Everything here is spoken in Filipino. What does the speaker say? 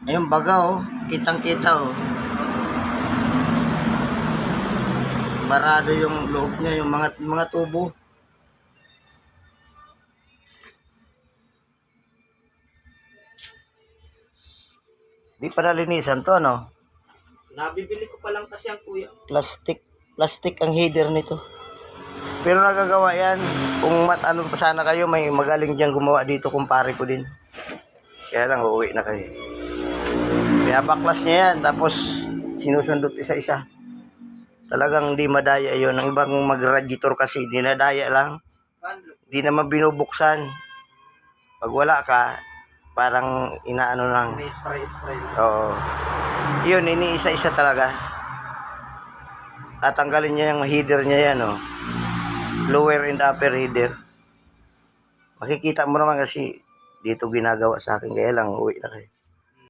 Ayun, baga oh. Kitang-kita oh. Barado yung loob niya, yung mga tubo. Di pa nalinisan to, ano? Nabibili ko pa lang kasi ang kuya. Plastic ang header nito. Pero nagagawa yan. Kung ano pa sana kayo, may magaling diyang gumawa dito, kumpare ko din. Kaya lang, uuwi na kayo. Pinapaklas niya yan, tapos sinusundot isa-isa. Talagang di madaya yun. Ang ibang mag-radiator kasi, dinadaya lang. Di naman binubuksan. Pag wala ka, parang inaano lang. May spray. Oo. Yun, iniisa-isa talaga. Tatanggalin niya yung header niya yan, oh. Lower and upper header. Makikita mo naman kasi dito ginagawa sa akin. Kaya lang, uwi na kayo.